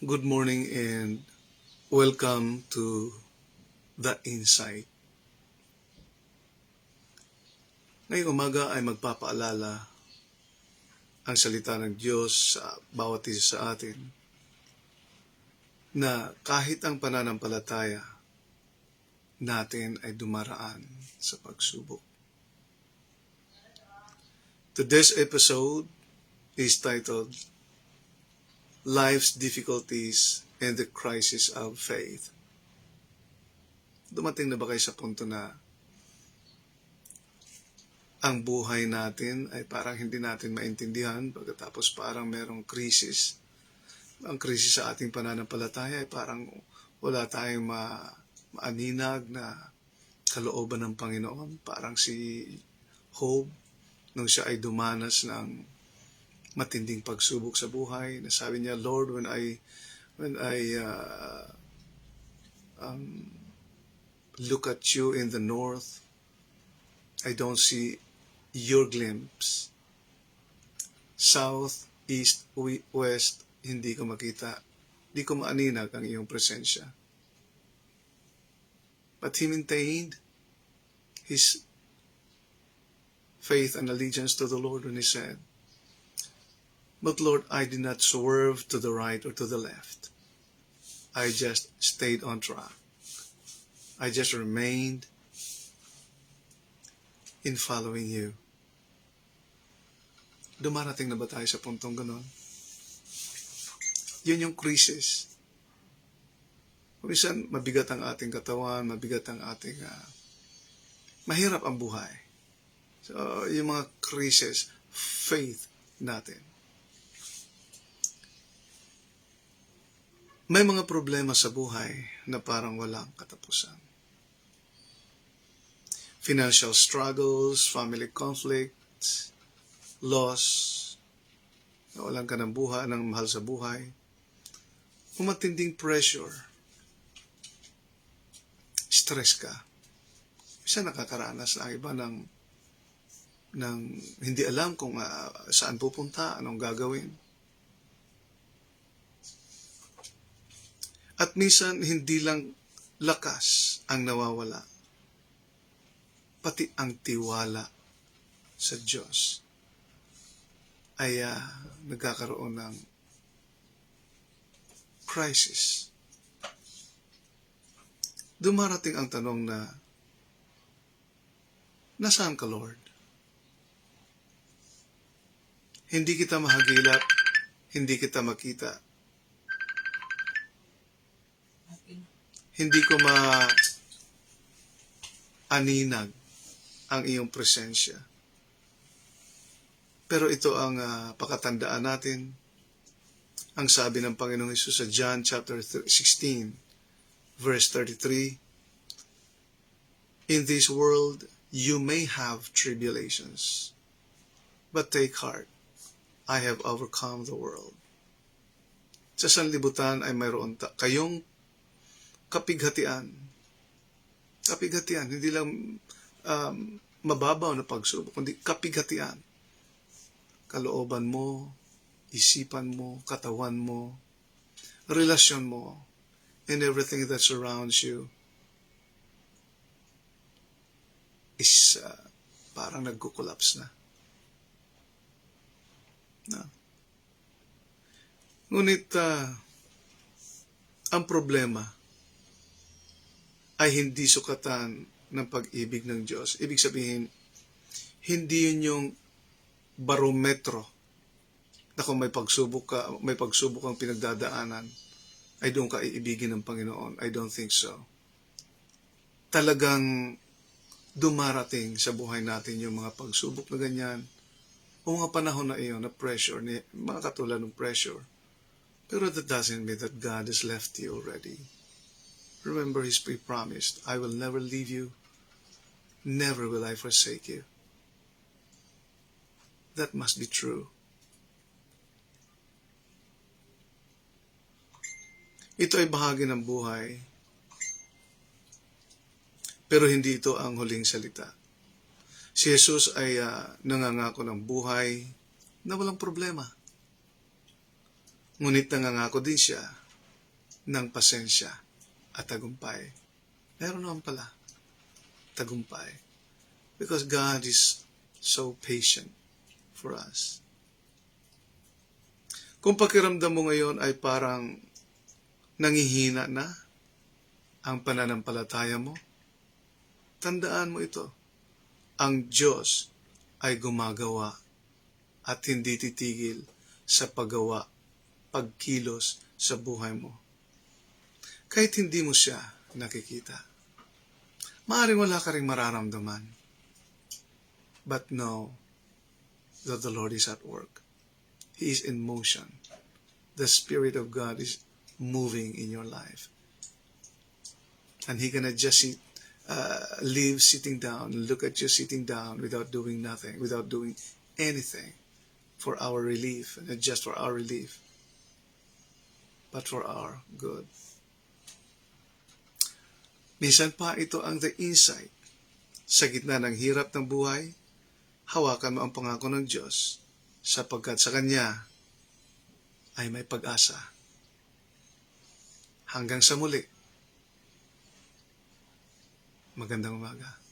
Good morning and welcome to The Insight. Ngayong umaga ay magpapaalala ang salita ng Diyos sa bawat isa sa atin na kahit ang pananampalataya natin ay dumaraan sa pagsubok. Today's episode is titled Life's Difficulties and the Crisis of Faith. Dumating na ba kayo sa punto na ang buhay natin ay parang hindi natin maintindihan pagkatapos parang merong krisis? Ang krisis sa ating pananampalataya ay parang wala tayong maaninag na kalooban ng Panginoon. Parang si Job, nung siya ay dumanas ng matinding pagsubok sa buhay, na sabi niya, Lord, when I look at you in the north, I don't see your glimpse. South, east, west, hindi ko makita. Hindi ko maaninag ang iyong presensya. But he maintained his faith and allegiance to the Lord when he said, But Lord, I did not swerve to the right or to the left. I just stayed on track. I just remained in following you. Dumarating na ba tayo sa puntong ganon? Yun yung crisis. Minsan, mabigat ang ating katawan, mabigat ang ating, mahirap ang buhay. So, yung mga crisis, faith natin. May mga problema sa buhay na parang walang katapusan. Financial struggles, family conflicts, loss, nawalan ka ng buhay, ng mahal sa buhay, matinding pressure, stress ka. Isa nakakaranas na iba ng hindi alam kung saan pupunta, anong gagawin. At minsan, hindi lang lakas ang nawawala, pati ang tiwala sa Diyos ay nagkakaroon ng crisis. Dumarating ang tanong na, nasaan ka, Lord? Hindi kita mahagilap, hindi kita makita. Hindi ko maaninag ang iyong presensya. Pero ito ang pakatandaan natin. Ang sabi ng Panginoong Hesus sa John chapter 16, verse 33, In this world you may have tribulations, but take heart, I have overcome the world. Sa sanlibutan ay mayroon kayong kapighatian. Kapighatian, hindi lang mababaw na pagsubok, kundi kapighatian. Kalooban mo, isipan mo, katawan mo, relasyon mo, and everything that surrounds you is parang nagko-collapse na. Ngunit ang problema ay hindi sukatan ng pag-ibig ng Diyos. Ibig sabihin, hindi yun yung barometro na kung may pagsubok kang pinagdadaanan, ay doon ka iibigin ng Panginoon. I don't think so. Talagang dumarating sa buhay natin yung mga pagsubok na ganyan, o mga panahon na iyon, na pressure, mga katulad ng pressure. Pero that doesn't mean that God has left you already. Remember, He promised, I will never leave you, never will I forsake you. That must be true. Ito ay bahagi ng buhay, pero hindi ito ang huling salita. Si Jesus ay nangangako ng buhay na walang problema. Ngunit nangangako din siya ng pasensya at tagumpay. Meron naman pala tagumpay. Because God is so patient for us. Kung pakiramdam mo ngayon ay parang nangihina na ang pananampalataya mo, tandaan mo ito. Ang Diyos ay gumagawa at hindi titigil sa paggawa, pagkilos sa buhay mo. Kahit hindi mo siya nakikita. Maaaring wala ka rin mararamdaman. But know that the Lord is at work. He is in motion. The Spirit of God is moving in your life. And He cannot just live sitting down, look at you sitting down without doing nothing, without doing anything for our relief, not just for our relief, but for our good. Minsan pa ito ang the insight. Sa gitna ng hirap ng buhay, hawakan mo ang pangako ng Diyos sapagkat sa Kanya ay may pag-asa. Hanggang sa muli. Magandang umaga.